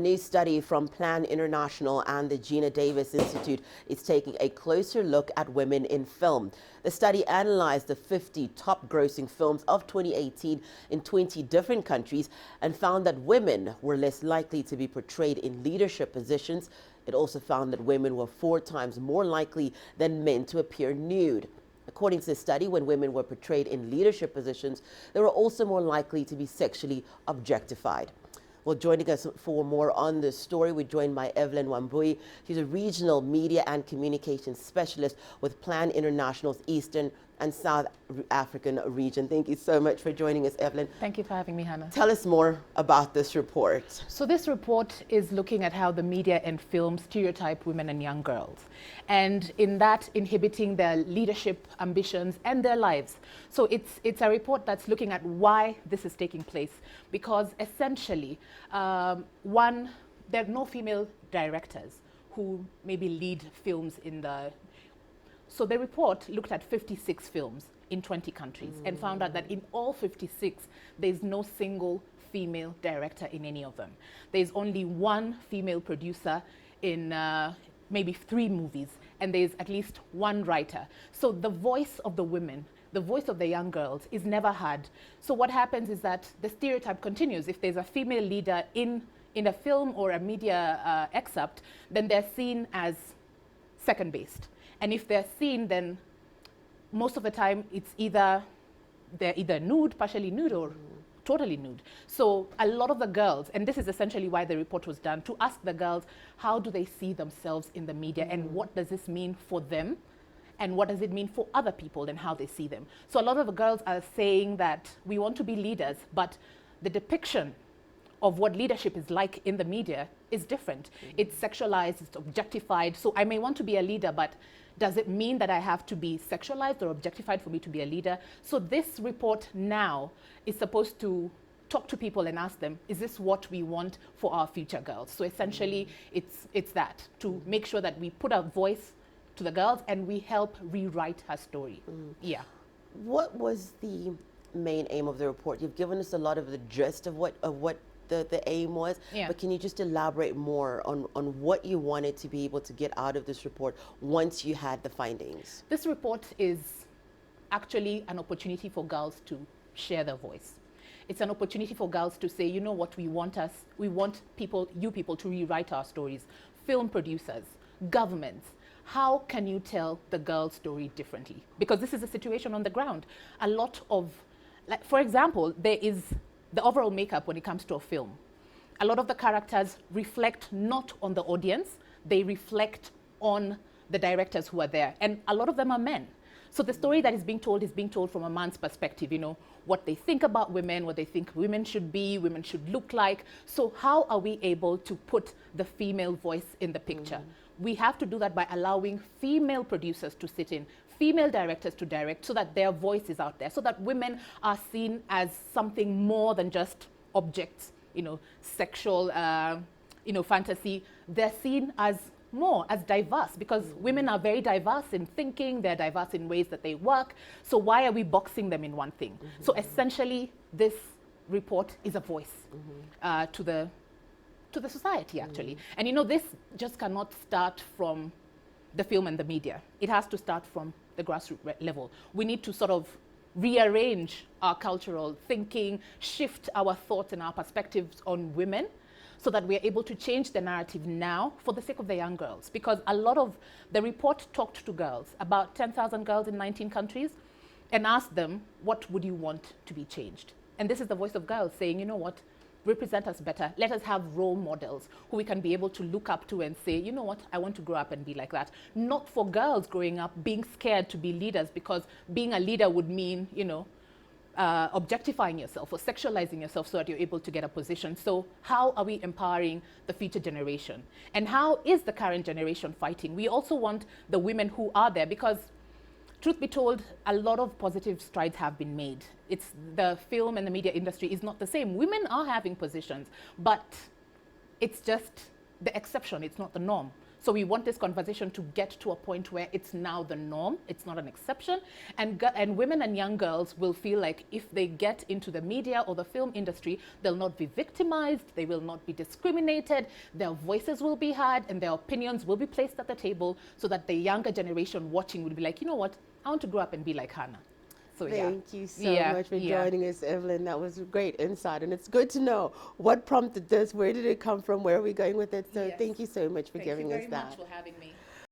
new study from Plan International and the Geena Davis Institute is taking a closer look at women in film. The study analyzed the 50 top grossing films of 2018 in 20 different countries and found that women were less likely to be portrayed in leadership positions. It also found that women were 4 times more likely than men to appear nude. According to the study, when women were portrayed in leadership positions, they were also more likely to be sexually objectified. Well, joining us for more on this story, we're joined by Evelyn Wambui. She's a regional media and communications specialist with Plan International's Eastern and South African region. Thank you so much for joining us, Evelyn. Thank you for having me, Hannah. Tell us more about this report. So this report is looking at how the media and film stereotype women and young girls, and in that inhibiting their leadership ambitions and their lives. So it's a report that's looking at why this is taking place, because essentially, one, there are no female directors who maybe lead films in the. So the report looked at 56 films in 20 countries and found out that in all 56, there's no single female director in any of them. There's only one female producer in maybe 3 movies, and there's at least one writer. So the voice of the women, the voice of the young girls is never heard. So what happens is that the stereotype continues. If there's a female leader in a film or a media excerpt, then they're seen as second-based. And if they're seen, then most of the time they're either nude, partially nude, or totally nude. So a lot of the girls, and this is essentially why the report was done, to ask the girls, how do they see themselves in the media, and what does this mean for them, and what does it mean for other people, and how they see them. So a lot of the girls are saying that we want to be leaders, but the depiction of what leadership is like in the media is different. It's sexualized, it's objectified. So I may want to be a leader, but does it mean that I have to be sexualized or objectified for me to be a leader? So this report now is supposed to talk to people and ask them, is this what we want for our future girls? So essentially, it's that, to make sure that we put a voice to the girls and we help rewrite her story. Yeah. What was the main aim of the report? You've given us a lot of the gist of what the aim was, but can you just elaborate more on what you wanted to be able to get out of this report once you had the findings? This report is actually an opportunity for girls to share their voice. It's an opportunity for girls to say, you know what, we want people, you people, to rewrite our stories. Film producers, governments, how can you tell the girl's story differently? Because this is a situation on the ground. A lot of, like, for example, there is the overall makeup when it comes to a film. A lot of the characters reflect not on the audience, they reflect on the directors who are there. And a lot of them are men. So the story that is being told from a man's perspective, you know, what they think about women, what they think women should be, women should look like. So how are we able to put the female voice in the picture? We have to do that by allowing female producers to sit in, female directors to direct, so that their voice is out there, so that women are seen as something more than just objects, you know, sexual, fantasy. They're seen as more, as diverse, because women are very diverse in thinking, they're diverse in ways that they work. So why are we boxing them in one thing? So essentially, this report is a voice to the society, actually. And you know, this just cannot start from the film and the media. It has to start from the grassroots level. We need to sort of rearrange our cultural thinking, shift our thoughts and our perspectives on women, so that we're able to change the narrative now for the sake of the young girls. Because a lot of the report talked to girls, about 10,000 girls in 19 countries, and asked them, what would you want to be changed? And this is the voice of girls saying, you know what, represent us better. Let us have role models who we can be able to look up to and say, you know what, I want to grow up and be like that. Not for girls growing up being scared to be leaders, because being a leader would mean, you know, objectifying yourself or sexualizing yourself so that you're able to get a position. So how are we empowering the future generation? And how is the current generation fighting? We also want the women who are there, because truth be told, a lot of positive strides have been made. It's the film and the media industry is not the same. Women are having positions, but it's just the exception, it's not the norm. So we want this conversation to get to a point where it's now the norm, it's not an exception, and women and young girls will feel like if they get into the media or the film industry, they'll not be victimized, they will not be discriminated, their voices will be heard, and their opinions will be placed at the table, so that the younger generation watching would be like, you know what, I want to grow up and be like Hannah. So, Thank you so much for joining us, Evelyn. That was a great insight, and it's good to know what prompted this, where did it come from, where are we going with it. So thank you so much for giving us that. Thank you very much for having me.